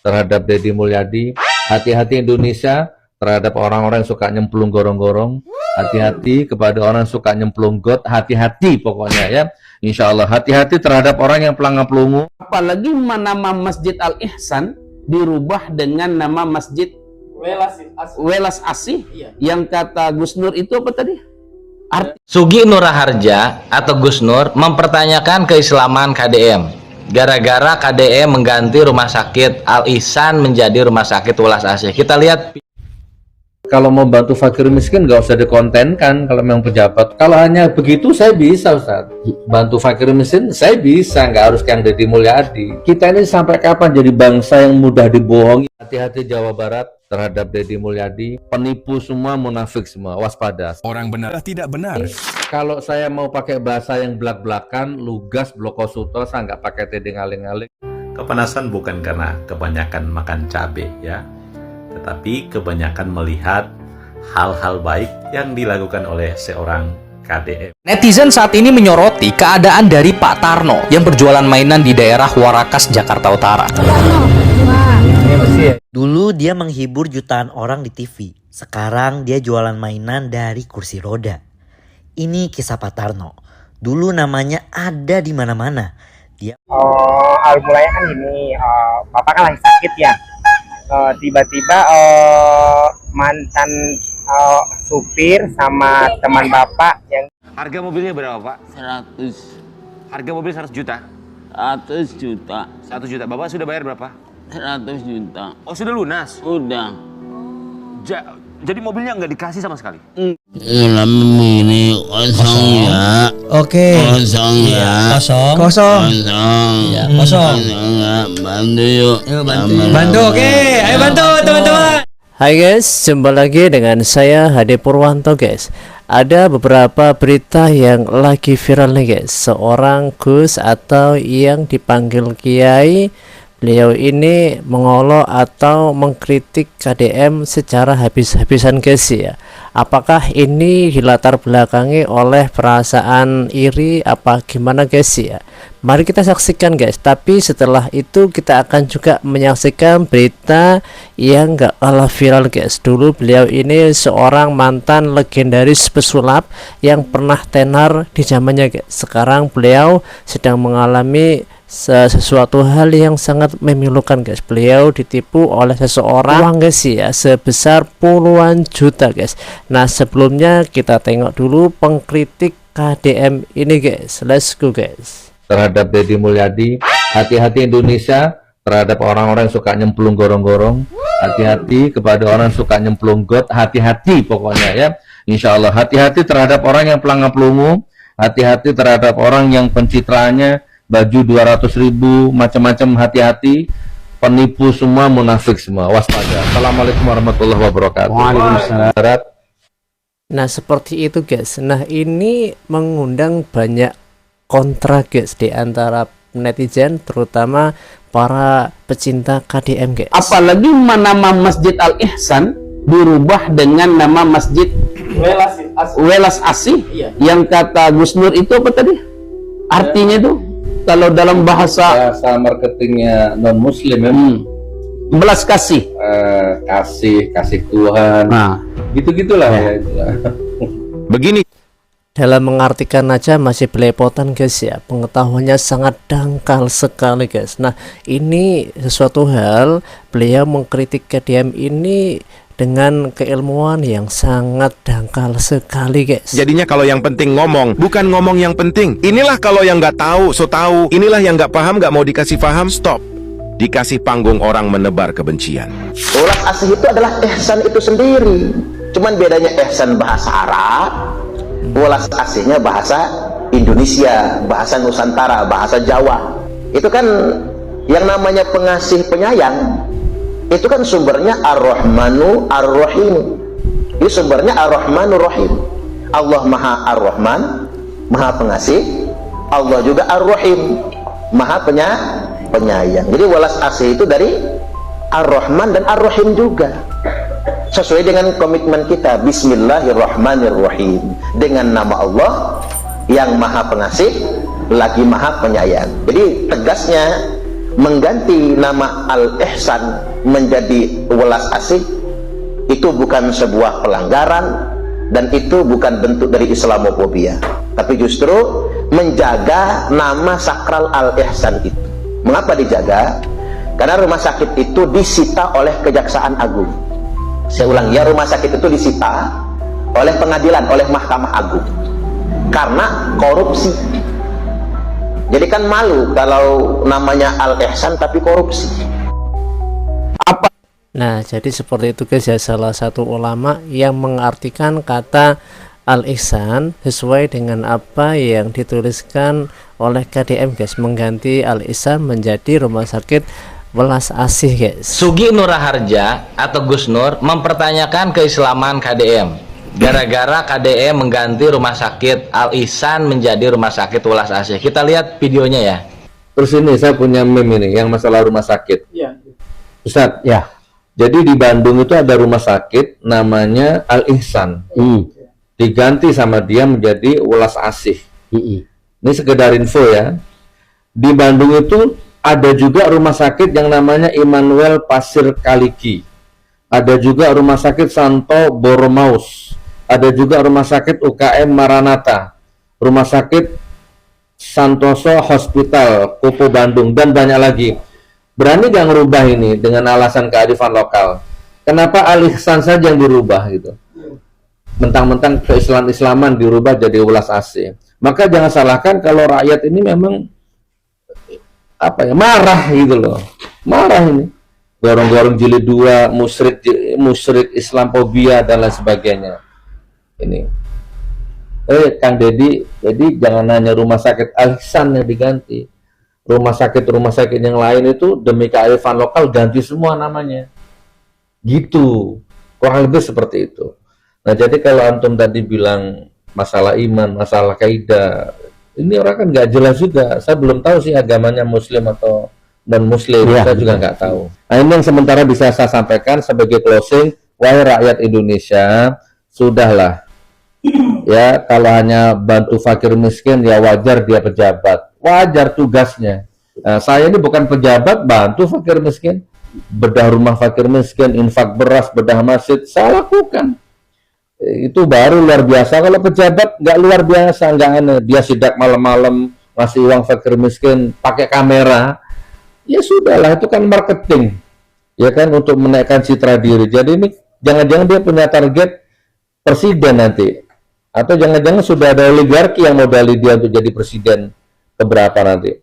terhadap Deddy Mulyadi. Hati-hati Indonesia terhadap orang-orang yang suka nyemplung gorong-gorong. Hati-hati kepada orang yang suka nyemplung got. Hati-hati pokoknya ya. Insya Allah hati-hati terhadap orang yang pelangap-pelungu. Apalagi nama Masjid Al-Ihsan dirubah dengan nama Masjid Welas Asih. Yang kata Gus Nur itu apa tadi? Sugi Nur Raharja atau Gus Nur mempertanyakan keislaman KDM gara-gara KDM mengganti rumah sakit Al-Ihsan menjadi rumah sakit Welas Asih. Kita lihat. Kalau mau bantu fakir miskin nggak usah dikontenkan kalau memang pejabat. Kalau hanya begitu saya bisa Ustaz. Bantu fakir miskin saya bisa, nggak harus kayak Deddy Mulyadi. Kita ini sampai kapan jadi bangsa yang mudah dibohongi? Hati-hati Jawa Barat terhadap Deddy Mulyadi. Penipu semua, munafik semua, waspada. Orang benar tidak benar. Kalau saya mau pakai bahasa yang belak-belakan, lugas, blokosuto, saya nggak pakai tedeng aling-aling. Kepanasan bukan karena kebanyakan makan cabai ya, tetapi kebanyakan melihat hal-hal baik yang dilakukan oleh seorang KDM. Netizen saat ini menyoroti keadaan dari Pak Tarno yang berjualan mainan di daerah Warakas, Jakarta Utara. Dulu dia menghibur jutaan orang di TV. Sekarang dia jualan mainan dari kursi roda. Ini kisah Pak Tarno. Dulu namanya ada di mana-mana. Dia awal mulanya kan gini, Bapak kan lagi sakit ya. Tiba-tiba mantan supir sama teman Bapak yang... Harga mobilnya berapa Pak? 100. Harga mobil 100 juta? 100 juta. 100 juta. Bapak sudah bayar berapa? 100 juta. Oh sudah lunas? Udah. Jadi mobilnya nggak dikasih sama sekali? Ini kosong ya. Oke. Kosong ya. Kosong. Ya, kosong. Bantu yuk. Bantu, oke. Ayo bantu teman-teman. Hai guys, jumpa lagi dengan saya Hadi Purwanto guys. Ada beberapa berita yang lagi viral nih guys. Seorang Gus atau yang dipanggil Kiai, beliau ini mengolok atau mengkritik KDM secara habis-habisan guys ya. Apakah ini dilatar belakangi oleh perasaan iri apa gimana guys ya? Mari kita saksikan guys. Tapi setelah itu kita akan juga menyaksikan berita yang gak kalah viral guys. Dulu beliau ini seorang mantan legendaris pesulap yang pernah tenar di zamannya guys. Sekarang beliau sedang mengalami sesuatu hal yang sangat memilukan guys. Beliau ditipu oleh seseorang uang guys ya, sebesar puluhan juta guys. Nah sebelumnya kita tengok dulu pengkritik KDM ini guys. Let's go guys. Terhadap Deddy Mulyadi, hati-hati Indonesia terhadap orang-orang yang suka nyemplung gorong-gorong. Hati-hati kepada orang yang suka nyemplung got. Hati-hati pokoknya ya. Insya Allah hati-hati terhadap orang yang pelangap-pelungu. Hati-hati terhadap orang yang pencitraannya baju 200.000 macam-macam. Hati-hati, penipu semua, munafik semua, waspada. Assalamualaikum warahmatullahi wabarakatuh. Waalaikumsalam. Nah seperti itu guys. Nah ini mengundang banyak kontra guys di antara netizen, terutama para pecinta KDM guys. Apalagi nama Masjid Al-Ihsan dirubah dengan nama Masjid Welas Asih. Yang kata Gus Nur itu apa tadi? Artinya itu kalau dalam bahasa marketingnya non muslim ya. Belas kasih. Kasih Tuhan. Nah, gitu-gitulah ya. Begini. Dalam mengartikan aja masih belepotan guys ya. Pengetahuannya sangat dangkal sekali guys. Nah ini sesuatu hal beliau mengkritik KDM ini dengan keilmuan yang sangat dangkal sekali guys. Jadinya kalau yang penting ngomong, bukan ngomong yang penting. Inilah kalau yang nggak tahu, so tahu. Inilah yang nggak paham, nggak mau dikasih paham, stop. Dikasih panggung orang menebar kebencian. Welas Asih itu adalah ihsan itu sendiri. Cuman bedanya ihsan bahasa Arab, Welas Asihnya bahasa Indonesia, bahasa Nusantara, bahasa Jawa. Itu kan yang namanya pengasih penyayang. Itu kan sumbernya Ar-Rahmanu Ar-Rahim. Itu sumbernya Ar-Rahmanu Rahim. Allah Maha Ar-Rahman, Maha Pengasih. Allah juga Ar-Rahim, Maha Penyayang. Jadi Welas Asih itu dari Ar-Rahman dan Ar-Rahim juga. Sesuai dengan komitmen kita, Bismillahirrahmanirrahim, dengan nama Allah yang Maha Pengasih lagi Maha Penyayang. Jadi tegasnya mengganti nama Al-Ihsan menjadi welas asih itu bukan sebuah pelanggaran dan itu bukan bentuk dari Islamofobia, tapi justru menjaga nama sakral Al-Ihsan itu. Mengapa dijaga? Karena rumah sakit itu disita oleh Kejaksaan Agung. Saya ulang ya, rumah sakit itu disita oleh pengadilan, oleh Mahkamah Agung karena korupsi. Jadi kan malu kalau namanya Al-Ihsan tapi korupsi. Nah, jadi seperti itu guys ya, salah satu ulama yang mengartikan kata Al-Ihsan sesuai dengan apa yang dituliskan oleh KDM guys, mengganti Al-Ihsan menjadi rumah sakit welas asih guys. Sugi Nur Raharja atau Gus Nur mempertanyakan keislaman KDM gara-gara KDM mengganti rumah sakit Al-Ihsan menjadi rumah sakit welas asih. Kita lihat videonya ya. Terus ini saya punya meme ini yang masalah rumah sakit. Iya. Ustadz, ya. Jadi di Bandung itu ada rumah sakit namanya Al-Ihsan. Diganti sama dia menjadi welas asih. Ini sekedar info ya. Di Bandung itu ada juga rumah sakit yang namanya Immanuel Pasir Kaliki. Ada juga rumah sakit Santo Boromaus. Ada juga rumah sakit UKM Maranatha. Rumah sakit Santoso Hospital Kopo Bandung dan banyak lagi. Berani gak ngerubah ini dengan alasan kearifan lokal? Kenapa Al-Ihsan saja yang dirubah gitu? Mentang-mentang keislaman dirubah jadi welas asih. Maka jangan salahkan kalau rakyat ini memang apa ya, marah gitu loh. Marah ini. Gorong-gorong jilid 2, musyrik Islamofobia dan lain sebagainya. Ini. Kang Deddy, jadi jangan hanya rumah sakit Al-Ihsan yang diganti. Rumah sakit yang lain itu demi kearifan lokal ganti semua namanya. Gitu. Kurang lebih seperti itu. Nah, jadi kalau antum tadi bilang masalah iman, masalah kaidah, ini orang kan nggak jelas juga. Saya belum tahu sih agamanya Muslim atau non-Muslim. Saya juga nggak tahu. Nah, ini yang sementara bisa saya sampaikan sebagai closing. Wahai rakyat Indonesia, sudahlah. Ya, kalau hanya bantu fakir miskin, ya wajar dia pejabat. Wajar tugasnya. Nah, saya ini bukan pejabat, bantu fakir miskin. Bedah rumah fakir miskin, infak beras, bedah masjid, saya lakukan. Itu baru luar biasa. Kalau pejabat nggak luar biasa, nggak aneh. Dia sidak malam-malam, ngasih uang fakir miskin, pakai kamera. Ya sudahlah, itu kan marketing. Ya kan, untuk menaikkan citra diri. Jadi ini jangan-jangan dia punya target presiden nanti. Atau jangan-jangan sudah ada oligarki yang modali dia untuk jadi presiden keberapa nanti.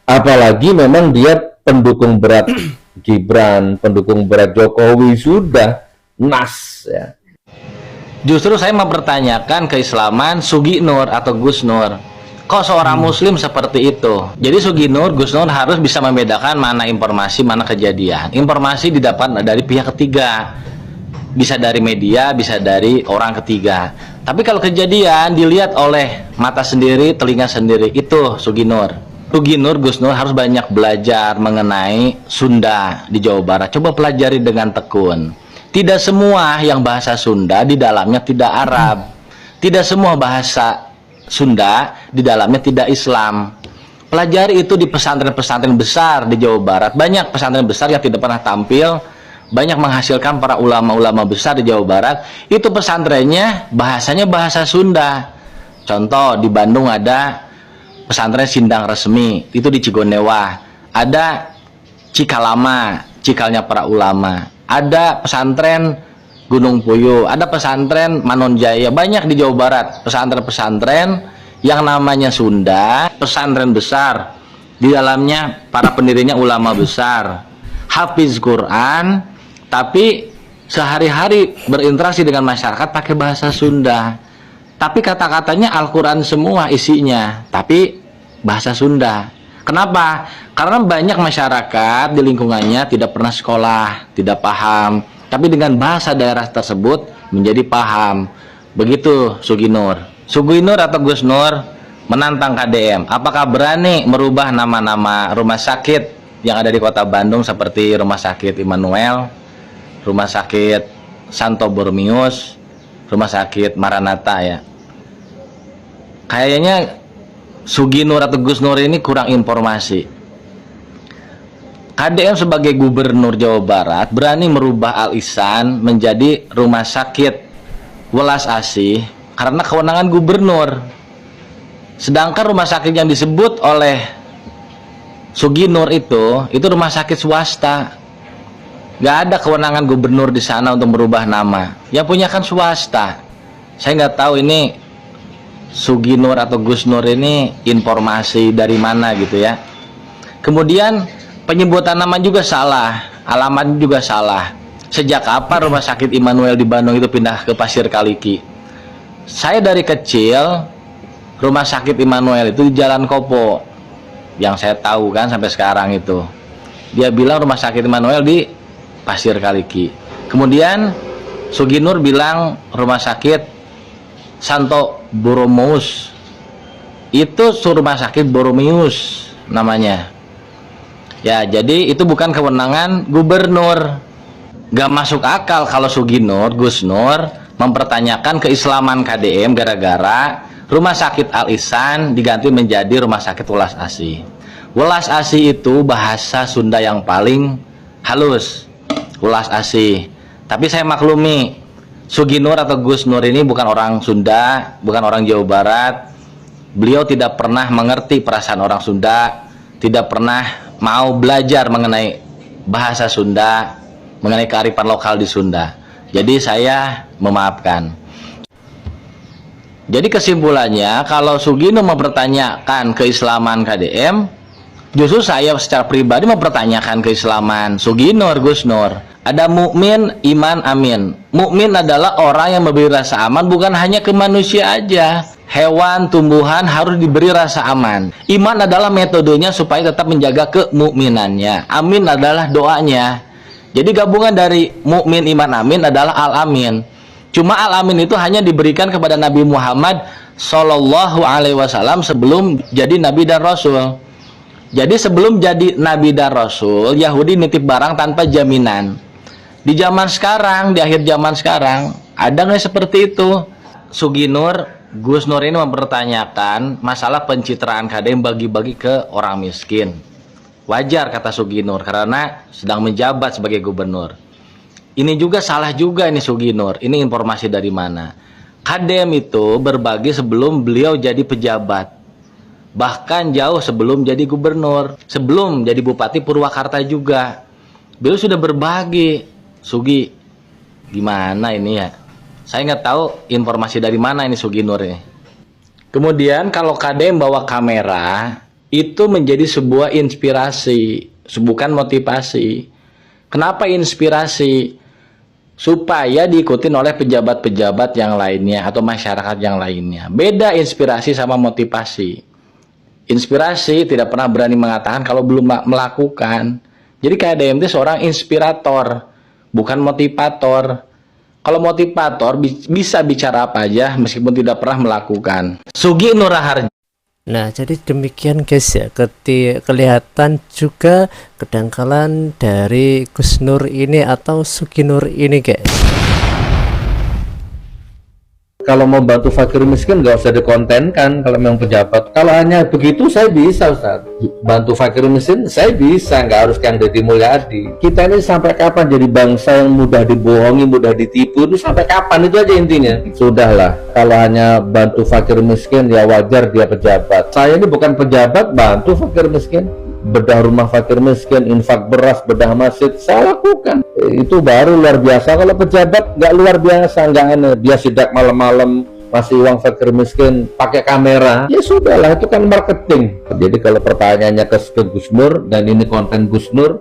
Apalagi memang dia pendukung berat Gibran, pendukung berat Jokowi, sudah nas ya. Justru saya mempertanyakan keislaman Sugi Nur atau Gus Nur. Kok seorang muslim seperti itu? Jadi Sugi Nur, Gus Nur harus bisa membedakan mana informasi, mana kejadian. Informasi didapat dari pihak ketiga. Bisa dari media, bisa dari orang ketiga. Tapi kalau kejadian dilihat oleh mata sendiri, telinga sendiri, itu Sugi Nur. Sugi Nur, Gus Nur harus banyak belajar mengenai Sunda di Jawa Barat. Coba pelajari dengan tekun. Tidak semua yang bahasa Sunda di dalamnya tidak Arab. Tidak semua bahasa Sunda di dalamnya tidak Islam. Pelajari itu di pesantren-pesantren besar di Jawa Barat. Banyak pesantren besar yang tidak pernah tampil, banyak menghasilkan para ulama-ulama besar di Jawa Barat. Itu pesantrennya bahasanya bahasa Sunda. Contoh di Bandung ada pesantren Sindang Resmi, itu di Cigondewa. Ada Cikalama, cikalnya para ulama. Ada pesantren Gunung Puyuh, ada pesantren Manonjaya. Banyak di Jawa Barat pesantren-pesantren yang namanya Sunda, pesantren besar. Di dalamnya para pendirinya ulama besar, hafiz Quran, tapi sehari-hari berinteraksi dengan masyarakat pakai bahasa Sunda. Tapi kata-katanya Al-Quran semua isinya, tapi bahasa Sunda. Kenapa? Karena banyak masyarakat di lingkungannya tidak pernah sekolah, tidak paham, tapi dengan bahasa daerah tersebut menjadi paham. Begitu Sugi Nur. Sugi Nur atau Gus Nur menantang KDM. Apakah berani merubah nama-nama rumah sakit yang ada di kota Bandung seperti Rumah Sakit Immanuel, Rumah Sakit Santo Boromaus, Rumah Sakit Maranatha ya? Kayaknya Sugi Nur atau Gus Nur ini kurang informasi. KDM sebagai gubernur Jawa Barat berani merubah Al Ihsan menjadi rumah sakit welas asih karena kewenangan gubernur. Sedangkan rumah sakit yang disebut oleh Suginur itu rumah sakit swasta. Gak ada kewenangan gubernur di sana untuk merubah nama. Yang punya kan swasta. Saya nggak tahu ini Suginur atau Gusnur ini informasi dari mana gitu ya. Kemudian penyebutan nama juga salah, alamat juga salah. Sejak kapan rumah sakit Immanuel di Bandung itu pindah ke Pasir Kaliki? Saya dari kecil rumah sakit Immanuel itu di Jalan Kopo, yang saya tahu kan sampai sekarang itu. Dia bilang rumah sakit Immanuel di Pasir Kaliki. Kemudian Suginur bilang rumah sakit Santo Boromeus. Itu rumah sakit Boromeus namanya. Ya, jadi itu bukan kewenangan gubernur. Gak masuk akal kalau Suginur, Gusnur mempertanyakan keislaman KDM gara-gara rumah sakit Al Ihsan diganti menjadi rumah sakit welas asih. Welas asih itu bahasa Sunda yang paling halus. Welas asih. Tapi saya maklumi, Suginur atau Gusnur ini bukan orang Sunda, bukan orang Jawa Barat. Beliau tidak pernah mengerti perasaan orang Sunda, tidak pernah mau belajar mengenai bahasa Sunda, mengenai kearifan lokal di Sunda. Jadi saya memaafkan. Jadi kesimpulannya, kalau Suginur mempertanyakan keislaman KDM, justru saya secara pribadi mempertanyakan keislaman Suginur, Gusnur. Ada mukmin, iman, amin. Mukmin adalah orang yang memberi rasa aman bukan hanya ke manusia aja. Hewan, tumbuhan harus diberi rasa aman. Iman adalah metodenya supaya tetap menjaga kemukminannya. Amin adalah doanya. Jadi gabungan dari mukmin, iman, amin adalah al-amin. Cuma al-amin itu hanya diberikan kepada Nabi Muhammad Sallallahu Alaihi Wasallam sebelum jadi Nabi dan Rasul. Jadi sebelum jadi Nabi dan Rasul, Yahudi nitip barang tanpa jaminan. Di zaman sekarang, di akhir zaman sekarang, ada nggak seperti itu? Suginur, Gusnur ini mempertanyakan masalah pencitraan KDM bagi-bagi ke orang miskin. Wajar kata Suginur karena sedang menjabat sebagai gubernur. Ini juga salah juga ini Suginur. Ini informasi dari mana? KDM itu berbagi sebelum beliau jadi pejabat. Bahkan jauh sebelum jadi gubernur, sebelum jadi Bupati Purwakarta juga. Beliau sudah berbagi. Sugi, gimana ini ya? Saya nggak tahu informasi dari mana ini Suginur ini. Kemudian kalau KDM bawa kamera, itu menjadi sebuah inspirasi, bukan motivasi. Kenapa inspirasi? Supaya diikutin oleh pejabat-pejabat yang lainnya atau masyarakat yang lainnya. Beda inspirasi sama motivasi. Inspirasi tidak pernah berani mengatakan kalau belum melakukan. Jadi KDM itu seorang inspirator, bukan motivator. Kalau motivator bisa bicara apa aja meskipun tidak pernah melakukan. Sugi Nur Raharja. Nah, jadi demikian guys ya, kelihatan juga kedangkalan dari Gusnur ini atau Suginur ini guys. Kalau mau bantu fakir miskin nggak usah dikontenkan kalau memang pejabat. Kalau hanya begitu saya bisa Ustaz. Bantu fakir miskin saya bisa, nggak harus Kang Deddy Mulyadi. Kita ini sampai kapan jadi bangsa yang mudah dibohongi, mudah ditipu? Itu sampai kapan? Itu aja intinya. Sudahlah, kalau hanya bantu fakir miskin ya wajar dia pejabat. Saya ini bukan pejabat, bantu fakir miskin. Bedah rumah fakir miskin, infak beras, bedah masjid, saya lakukan. Itu baru luar biasa. Kalau pejabat nggak luar biasa, nggak aneh. Dia sidak malam-malam masih uang fakir miskin pakai kamera, ya sudahlah, itu kan marketing. Jadi kalau pertanyaannya ke Gusnur dan ini konten Gusnur,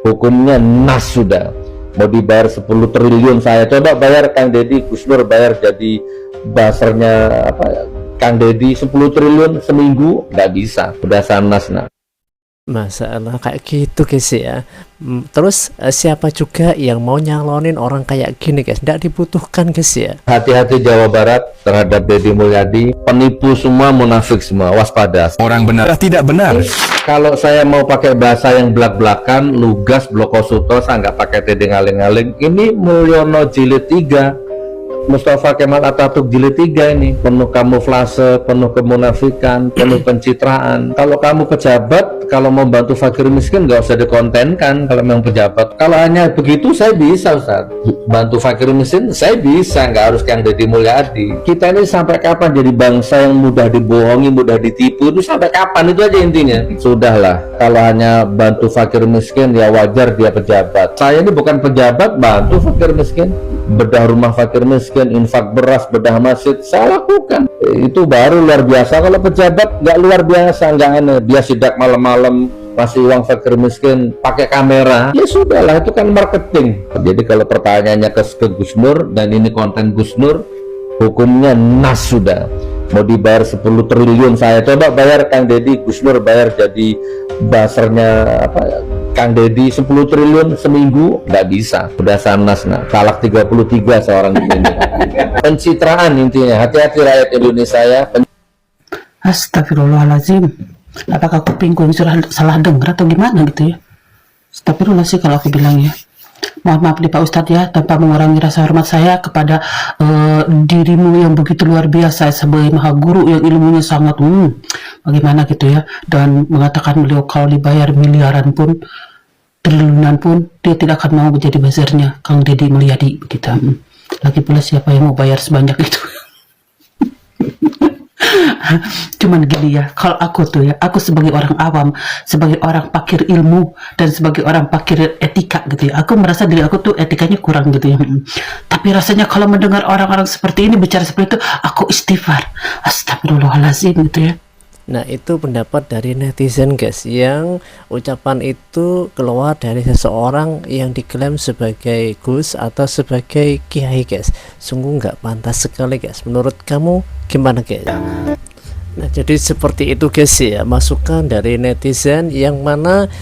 hukumnya nas sudah. Mau dibayar 10 triliun saya coba bayar Kang Deddy, Gusnur bayar jadi basernya apa Kang Deddy 10 triliun seminggu, nggak bisa, udah sanas. Nah, masalah kayak gitu guys ya. Terus siapa juga yang mau nyalonin orang kayak gini guys? Nggak dibutuhkan guys ya. Hati-hati Jawa Barat terhadap Deddy Mulyadi, penipu semua, munafik semua, waspada. Orang benar tidak benar. Kalau saya mau pakai bahasa yang belak-belakan, lugas, blokosuto, saya nggak pakai tedeng aling-aling. Ini Mulyono jilid 3 Mustafa Kemal Atatürk jilid 3 ini penuh kamuflase, penuh kemunafikan, penuh pencitraan. Kalau kamu pejabat, kalau mau bantu fakir miskin nggak usah dikontenkan. Kalau memang pejabat, kalau hanya begitu saya bisa, Ustaz. Bantu fakir miskin saya bisa, nggak harus yang Deddy Mulyadi. Kita ini sampai kapan jadi bangsa yang mudah dibohongi, mudah ditipu? Itu sampai kapan? Itu aja intinya. Sudahlah, kalau hanya bantu fakir miskin ya wajar dia pejabat. Saya ini bukan pejabat, bantu fakir miskin, bedah rumah fakir miskin, infak beras, bedah masjid, saya lakukan. Itu baru luar biasa. Kalau pejabat nggak luar biasa, nggak aneh. Dia sidak malam-malam kasih uang fakir miskin pakai kamera, ya sudahlah, itu kan marketing. Jadi kalau pertanyaannya ke Gus Nur dan ini konten Gus Nur, hukumnya nas sudah. Mau dibayar 10 triliun, saya coba bayar Kang Deddy, Gus Nur bayar jadi basarnya apa, Kang Deddy 10 triliun seminggu, nggak bisa. Udah sanas, nah talak 33 seorang ini. Pencitraan intinya. Hati-hati rakyat Indonesia ya. Astagfirullahaladzim. Apakah kupingku yang sudah salah dengar atau gimana gitu ya? Astagfirullah sih kalau aku bilang ya. Mohon maaf nih Pak Ustadz ya, tanpa mengurangi rasa hormat saya kepada dirimu yang begitu luar biasa sebagai maha guru yang ilmunya sangat bagaimana gitu ya, dan mengatakan beliau kalau dibayar miliaran pun, triliunan pun, dia tidak akan mau menjadi bazarnya Kang Deddy Mulyadi begitu. Lagi pula siapa yang mau bayar sebanyak itu? Cuman gini ya, kalau aku tuh ya, aku sebagai orang awam, sebagai orang pakir ilmu dan sebagai orang pakir etika gitu ya, aku merasa diri aku tuh etikanya kurang gitu ya. Tapi rasanya kalau mendengar orang-orang seperti ini bicara seperti itu, aku istighfar, astagfirullahaladzim gitu ya. Nah, itu pendapat dari netizen guys, yang ucapan itu keluar dari seseorang yang diklaim sebagai Gus atau sebagai kiai guys. Sungguh nggak pantas sekali guys. Menurut kamu gimana guys? Nah, jadi seperti itu guys ya, masukan dari netizen yang mana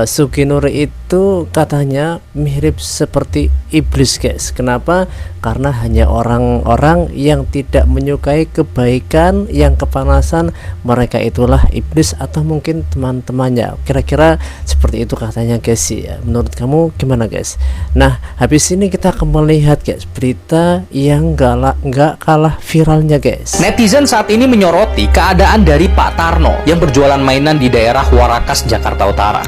Sugi Nur itu katanya mirip seperti iblis guys. Kenapa? Karena hanya orang-orang yang tidak menyukai kebaikan, yang kepanasan, mereka itulah iblis atau mungkin teman-temannya. Kira-kira seperti itu katanya guys ya. Menurut kamu gimana guys? Nah, habis ini kita akan melihat guys berita yang nggak kalah viralnya guys. Netizen saat ini menyoroti keadaan dari Pak Tarno yang berjualan mainan di daerah Warakas, Jakarta Utara.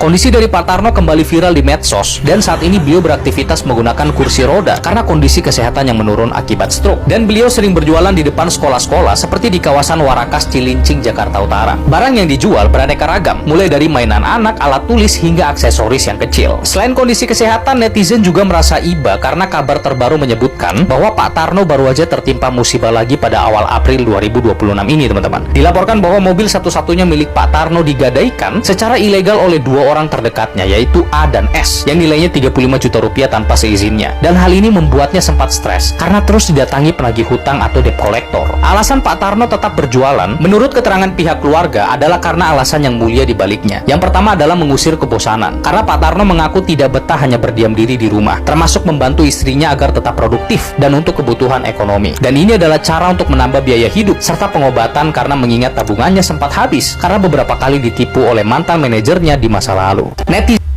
Kondisi dari Pak Tarno kembali viral di medsos, dan saat ini beliau beraktivitas menggunakan kursi roda karena kondisi kesehatan yang menurun akibat stroke. Dan beliau sering berjualan di depan sekolah-sekolah seperti di kawasan Warakas, Cilincing, Jakarta Utara. Barang yang dijual beraneka ragam, mulai dari mainan anak, alat tulis, hingga aksesoris yang kecil. Selain kondisi kesehatan, netizen juga merasa iba karena kabar terbaru menyebutkan bahwa Pak Tarno baru aja tertimpa musibah lagi pada awal April 2026 ini teman-teman. Dilaporkan bahwa mobil satu-satunya milik Pak Tarno digadaikan secara ilegal oleh dua orang terdekatnya, yaitu A dan S, yang nilainya 35 juta rupiah tanpa seizinnya. Dan hal ini membuatnya sempat stres karena terus didatangi penagih hutang atau debt collector. Alasan Pak Tarno tetap berjualan menurut keterangan pihak keluarga adalah karena alasan yang mulia di baliknya. Yang pertama adalah mengusir kebosanan, karena Pak Tarno mengaku tidak betah hanya berdiam diri di rumah, termasuk membantu istrinya agar tetap produktif dan untuk kebutuhan ekonomi. Dan ini adalah cara untuk menambah biaya hidup serta pengobatan karena mengingat tabungannya sempat habis karena beberapa kali ditipu oleh mantan manajernya di masa lalu.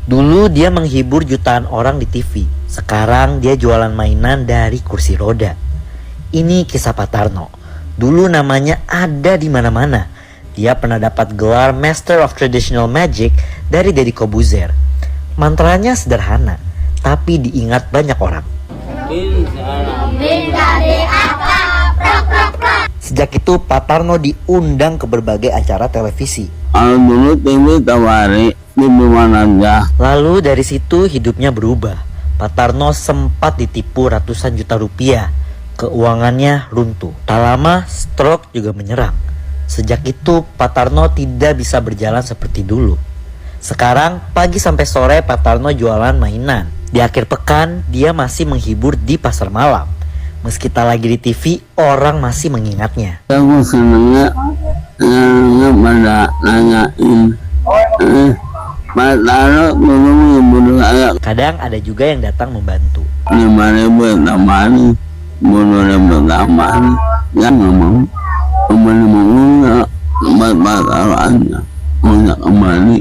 Dulu dia menghibur jutaan orang di TV, sekarang dia jualan mainan dari kursi roda. Ini kisah Pak Tarno. Dulu namanya ada di mana-mana. Dia pernah dapat gelar Master of Traditional Magic dari Deddy Corbuzier. Mantranya sederhana, tapi diingat banyak orang. Sejak itu Pak Tarno diundang ke berbagai acara televisi. Lalu dari situ hidupnya berubah. Pak Tarno sempat ditipu ratusan juta rupiah. Keuangannya runtuh. Tak lama stroke juga menyerang. Sejak itu Pak Tarno tidak bisa berjalan seperti dulu. Sekarang pagi sampai sore Pak Tarno jualan mainan. Di akhir pekan dia masih menghibur di pasar malam. Meski tak lagi di TV, orang masih mengingatnya. Aku senangnya pada nanyain Pak Tarno belum bunuh saya. Kadang ada juga yang datang membantu. 5.000 tambahan, bunuh tambahan, kan ngomong kembali tempat Pak Tarno aja, mau kembali.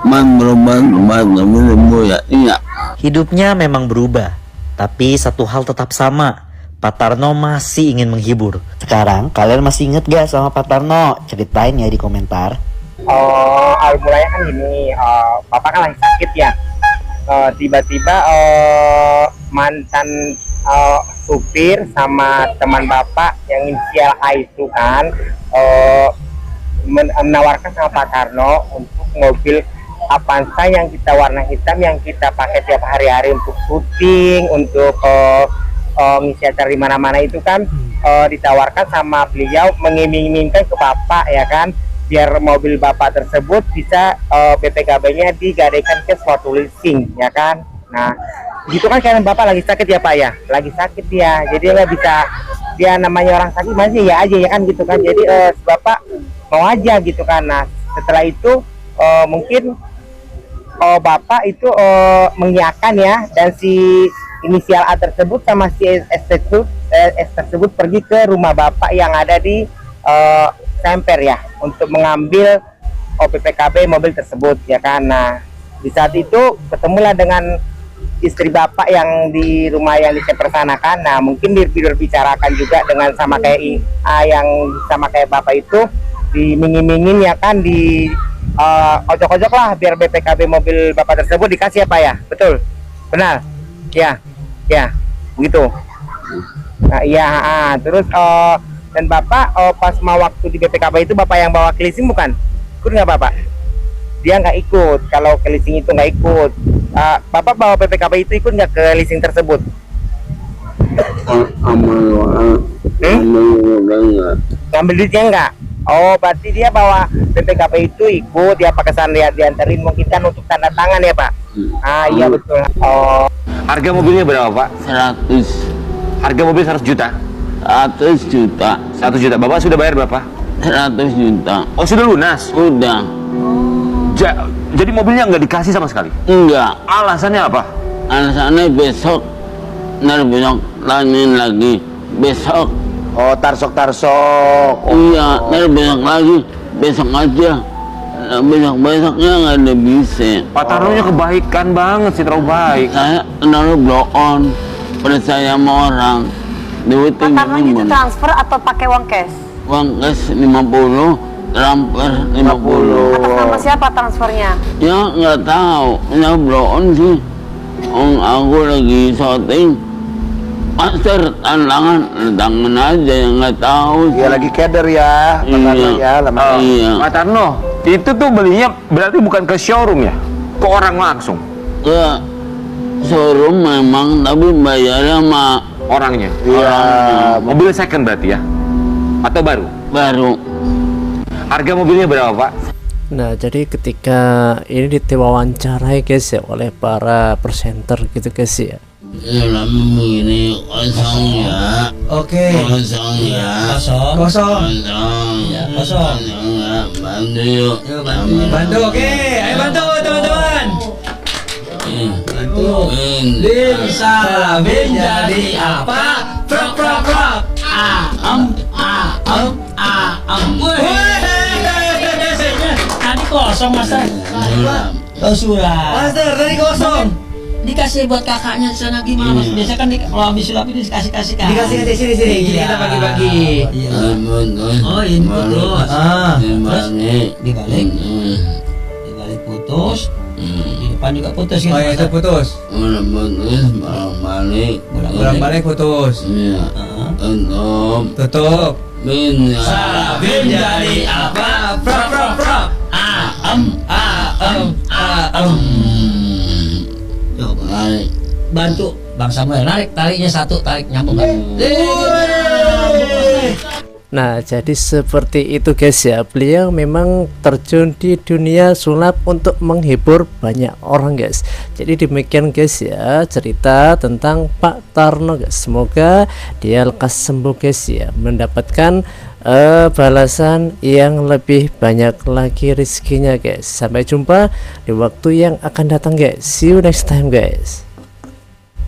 Man berubah tempat lebih ya iya. Hidupnya memang berubah, tapi satu hal tetap sama. Pak Tarno masih ingin menghibur. Sekarang kalian masih inget gak sama Pak Tarno? Ceritain ya di komentar. Awal mulanya kan gini, Bapak kan lagi sakit ya. Tiba-tiba mantan supir sama teman Bapak yang inisial A itu kan menawarkan sama Pak Tarno untuk mobil Avanza yang kita warna hitam yang kita pakai tiap hari-hari untuk syuting, untuk ngisi acara di mana-mana itu kan ditawarkan sama beliau, mengiming-imingkan ke Bapak ya kan, biar mobil Bapak tersebut bisa BPKB-nya digadaikan ke suatu leasing ya kan. Nah gitu kan, karena Bapak lagi sakit ya Pak ya, lagi sakit ya, jadi nggak bisa, dia namanya orang sakit masih ya aja ya kan gitu kan, jadi Bapak mau aja gitu kan. Nah setelah itu mungkin Bapak itu mengiyakan ya, dan si inisial A tersebut sama si S tersebut pergi ke rumah Bapak yang ada di Semper ya, untuk mengambil BPKB mobil tersebut ya kan. Nah di saat itu ketemulah dengan istri Bapak yang di rumah yang di Semper sana kan. Nah mungkin dirbicarakan juga dengan sama kayak yang sama kayak Bapak itu, dimingin-mingin ya kan, di ojok-ojok lah biar BPKB mobil Bapak tersebut dikasih apa ya, betul, benar ya, ya begitu. Nah iya, terus dan Bapak pas mau waktu di BPKB itu Bapak yang bawa ke leasing bukan? Ikut nggak Bapak? Dia nggak ikut, kalau ke leasing itu nggak ikut. Bapak bawa BPKB itu ikut nggak ke leasing tersebut? Ngambil duitnya enggak? Oh berarti dia bawa BPKB itu ikut, dia pakai sandian dianterin mungkin kan untuk tanda tangan ya Pak? Iya betul. Harga mobilnya berapa Pak? 100. Harga mobil 100 juta? 100 juta. 100 juta. Bapak sudah bayar berapa? 100 juta. Oh sudah lunas? Udah. Jadi mobilnya nggak dikasih sama sekali? Enggak. Alasannya apa? Alasannya besok lain lagi. Besok. Oh tarsok. Iya, besok lagi. Besok aja. Besok-besoknya nggak ada bisa. Pak Tarnonya kebaikan banget sih, terlalu baik. Saya naruh blow on. Percaya sama orang. Pak Tarno itu transfer atau pakai uang cash? Uang cash 50, transfer 50. Atas nama siapa transfernya? Ya nggak tahu. Ya blow on sih. Aku lagi syuting. Master tangan aja yang nggak tahu. Dia lagi keder ya. Iya. Iya. Pak Tarno, itu tuh belinya berarti bukan ke showroom ya? Ke orang langsung? Ke showroom memang, tapi bayarnya sama orangnya. Iya. Mobil second berarti ya? Atau baru? Baru. Harga mobilnya berapa Pak? Nah jadi ketika ini diwawancara guys ya oleh para presenter gitu guys ya. Ya lama begini kosong ya. Oke. Kosong ya. Kosong. Ya, kosong. Bantu yuk. Bantu, oke. Ayo bantu teman-teman. Bantu. Bisa menjadi apa? Prok. Tadi kosong Master. Oh sudah. Master tadi kosong. Dikasih buat kakaknya di sana gimana Mas? Biasa kan kalau habis sulap itu dikasih kan. Dikasih sini gini kita bagi-bagi. Oh ini putus. Terus dibalik putus. Di depan juga putus gitu. Oh ya itu putus. Bolak-balik putus. Iya. Tutup. Bisa menjadi apa? Prok. Bantu Bang Samuel narik tariknya satu, tarik nyambung kan. Nah jadi seperti itu guys ya, beliau memang terjun di dunia sulap untuk menghibur banyak orang guys. Jadi demikian guys ya cerita tentang Pak Tarno guys. Semoga dia lekas sembuh guys ya, mendapatkan balasan yang lebih banyak lagi rezekinya guys. Sampai jumpa di waktu yang akan datang guys. See you next time guys.